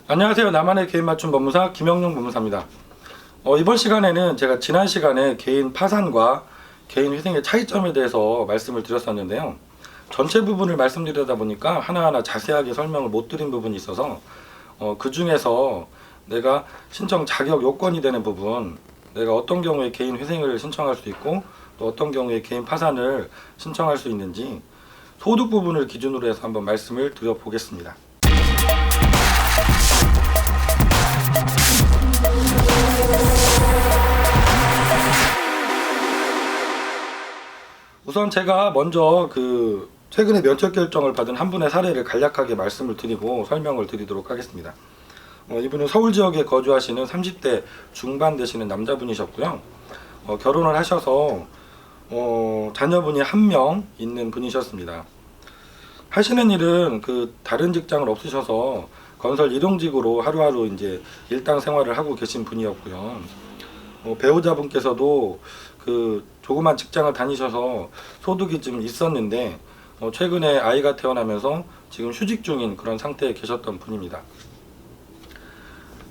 안녕하세요. 나만의 개인 맞춤 법무사 김영용 법무사입니다. 이번 시간에는 제가 지난 시간에 개인 파산과 개인 회생의 차이점에 대해서 말씀을 드렸었는데요. 전체 부분을 말씀드리다 보니까 하나하나 자세하게 설명을 못 드린 부분이 있어서 그 중에서 내가 신청 자격 요건이 되는 부분, 내가 어떤 경우에 개인 회생을 신청할 수 있고 또 어떤 경우에 개인 파산을 신청할 수 있는지 소득 부분을 기준으로 해서 한번 말씀을 드려보겠습니다. 우선 제가 먼저 최근에 면책 결정을 받은 한 분의 사례를 간략하게 말씀을 드리고 설명을 드리도록 하겠습니다. 이분은 서울 지역에 거주하시는 30대 중반 되시는 남자분이셨고요. 결혼을 하셔서 자녀분이 한 명 있는 분이셨습니다. 하시는 일은 다른 직장을 없으셔서 건설 일용직으로 하루하루 이제 일상생활을 하고 계신 분이었고요. 배우자분께서도 조그만 직장을 다니셔서 소득이 좀 있었는데 최근에 아이가 태어나면서 지금 휴직 중인 그런 상태에 계셨던 분입니다.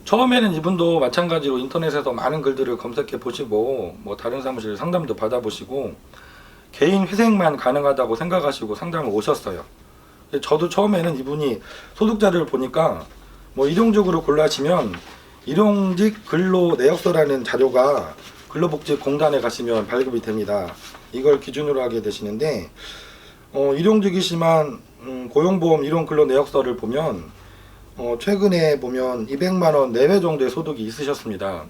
처음에는 이분도 마찬가지로 인터넷에서 많은 글들을 검색해 보시고 다른 사무실 상담도 받아보시고 개인 회생만 가능하다고 생각하시고 상담을 오셨어요. 저도 처음에는 이분이 소득자료를 보니까 일용직으로 근로하시면 일용직 근로 내역서라는 자료가 근로복지공단에 가시면 발급이 됩니다. 이걸 기준으로 하게 되시는데 일용직이시만 고용보험 일용 근로 내역서를 보면 최근에 보면 200만 원 내외 정도의 소득이 있으셨습니다.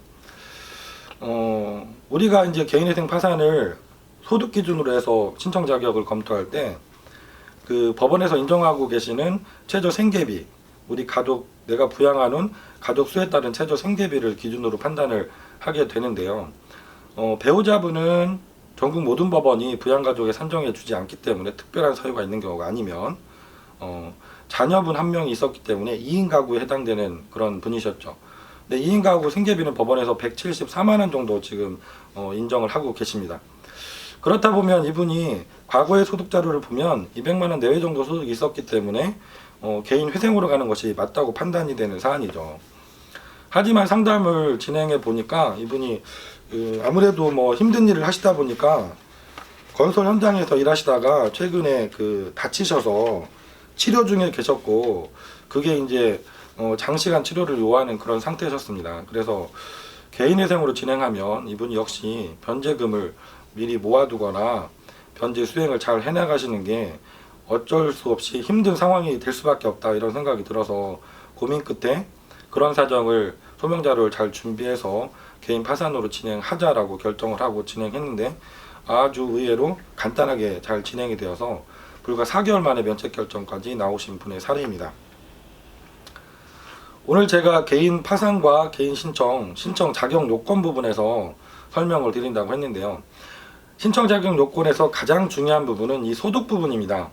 우리가 이제 개인회생 파산을 소득 기준으로 해서 신청 자격을 검토할 때 법원에서 인정하고 계시는 최저 생계비, 우리 가족, 내가 부양하는 가족 수에 따른 최저 생계비를 기준으로 판단을 하게 되는데요. 배우자분은 전국 모든 법원이 부양가족에 산정해 주지 않기 때문에 특별한 사유가 있는 경우가 아니면 자녀분 한 명이 있었기 때문에 2인 가구에 해당되는 그런 분이셨죠. 근데 2인 가구 생계비는 법원에서 174만 원 정도 지금 인정을 하고 계십니다. 그렇다 보면 이분이 과거의 소득 자료를 보면 200만 원 내외 정도 소득이 있었기 때문에 개인 회생으로 가는 것이 맞다고 판단이 되는 사안이죠. 하지만 상담을 진행해 보니까 이분이 아무래도 힘든 일을 하시다 보니까 건설 현장에서 일하시다가 최근에 다치셔서 치료 중에 계셨고 그게 이제 장시간 치료를 요하는 그런 상태셨습니다. 그래서 개인회생으로 진행하면 이분이 역시 변제금을 미리 모아두거나 변제 수행을 잘 해나가시는 게 어쩔 수 없이 힘든 상황이 될 수밖에 없다 이런 생각이 들어서 고민 끝에 그런 사정을 소명자료를 잘 준비해서 개인 파산으로 진행하자라고 결정을 하고 진행했는데 아주 의외로 간단하게 잘 진행이 되어서 불과 4개월 만에 면책 결정까지 나오신 분의 사례입니다. 오늘 제가 개인 파산과 개인 신청 자격 요건 부분에서 설명을 드린다고 했는데요. 신청 자격 요건에서 가장 중요한 부분은 이 소득 부분입니다.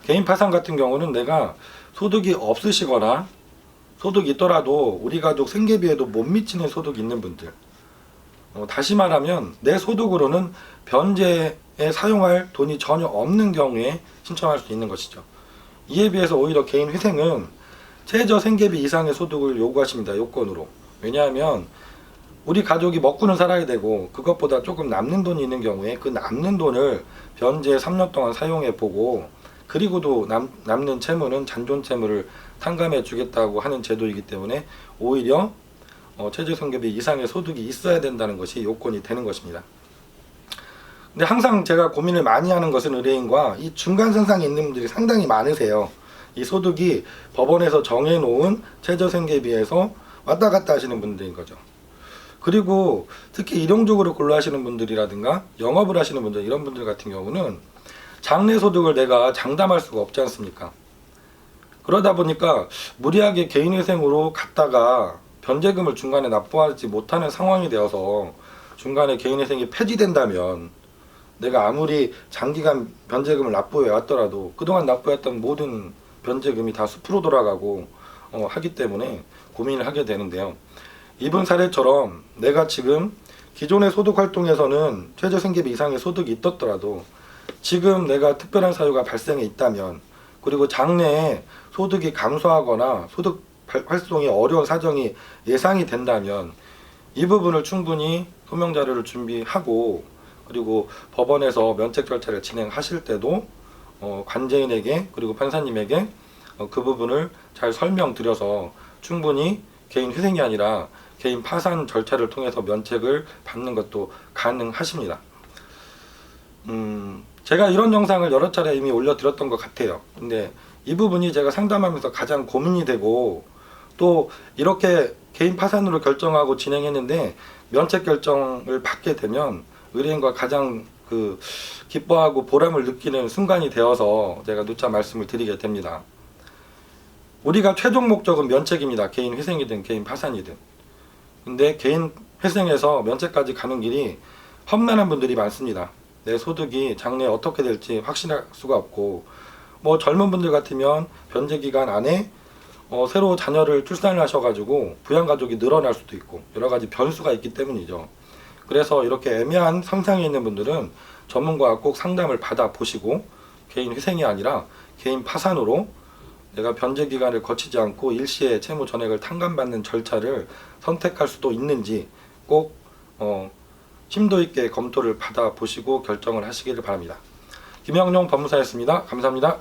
개인 파산 같은 경우는 내가 소득이 없으시거나 소득이 있더라도 우리 가족 생계비에도 못 미치는 소득이 있는 분들, 다시 말하면 내 소득으로는 변제에 사용할 돈이 전혀 없는 경우에 신청할 수 있는 것이죠. 이에 비해서 오히려 개인 회생은 최저 생계비 이상의 소득을 요구하십니다. 요건으로. 왜냐하면 우리 가족이 먹고는 살아야 되고 그것보다 조금 남는 돈이 있는 경우에 그 남는 돈을 변제 3년 동안 사용해 보고 그리고도 남는 채무는 잔존 채무를 탕감해 주겠다고 하는 제도이기 때문에 오히려 최저 생계비 이상의 소득이 있어야 된다는 것이 요건이 되는 것입니다. 근데 항상 제가 고민을 많이 하는 것은 의뢰인과 이 중간선상에 있는 분들이 상당히 많으세요. 이 소득이 법원에서 정해놓은 최저 생계비에서 왔다 갔다 하시는 분들인 거죠. 그리고 특히 일용직으로 근로하시는 분들이라든가 영업을 하시는 분들, 이런 분들 같은 경우는 장래 소득을 내가 장담할 수가 없지 않습니까? 그러다 보니까 무리하게 개인회생으로 갔다가 변제금을 중간에 납부하지 못하는 상황이 되어서 중간에 개인회생이 폐지된다면 내가 아무리 장기간 변제금을 납부해 왔더라도 그동안 납부했던 모든 변제금이 다 숲으로 돌아가고 하기 때문에 고민을 하게 되는데요. 이분 사례처럼 내가 지금 기존의 소득 활동에서는 최저생계비 이상의 소득이 있었더라도 지금 내가 특별한 사유가 발생해 있다면, 그리고 장래에 소득이 감소하거나 소득 활동이 어려운 사정이 예상이 된다면 이 부분을 충분히 소명 자료를 준비하고, 그리고 법원에서 면책 절차를 진행하실 때도 관제인에게 그리고 판사님에게 그 부분을 잘 설명드려서 충분히 개인 회생이 아니라 개인 파산 절차를 통해서 면책을 받는 것도 가능하십니다. 제가 이런 영상을 여러 차례 이미 올려드렸던 것 같아요. 근데 이 부분이 제가 상담하면서 가장 고민이 되고, 또 이렇게 개인 파산으로 결정하고 진행했는데 면책 결정을 받게 되면 의뢰인과 가장 기뻐하고 보람을 느끼는 순간이 되어서 제가 누차 말씀을 드리게 됩니다. 우리가 최종 목적은 면책입니다. 개인 회생이든 개인 파산이든. 근데 개인 회생에서 면책까지 가는 길이 험난한 분들이 많습니다. 내 소득이 장래에 어떻게 될지 확신할 수가 없고, 뭐 젊은 분들 같으면 변제 기간 안에 새로 자녀를 출산을 하셔가지고 부양가족이 늘어날 수도 있고 여러 가지 변수가 있기 때문이죠. 그래서 이렇게 애매한 상상에 있는 분들은 전문가와 꼭 상담을 받아 보시고, 개인 회생이 아니라 개인 파산으로 내가 변제 기간을 거치지 않고 일시에 채무 전액을 탕감받는 절차를 선택할 수도 있는지 꼭 심도 있게 검토를 받아 보시고 결정을 하시기를 바랍니다. 김영룡 법무사였습니다. 감사합니다.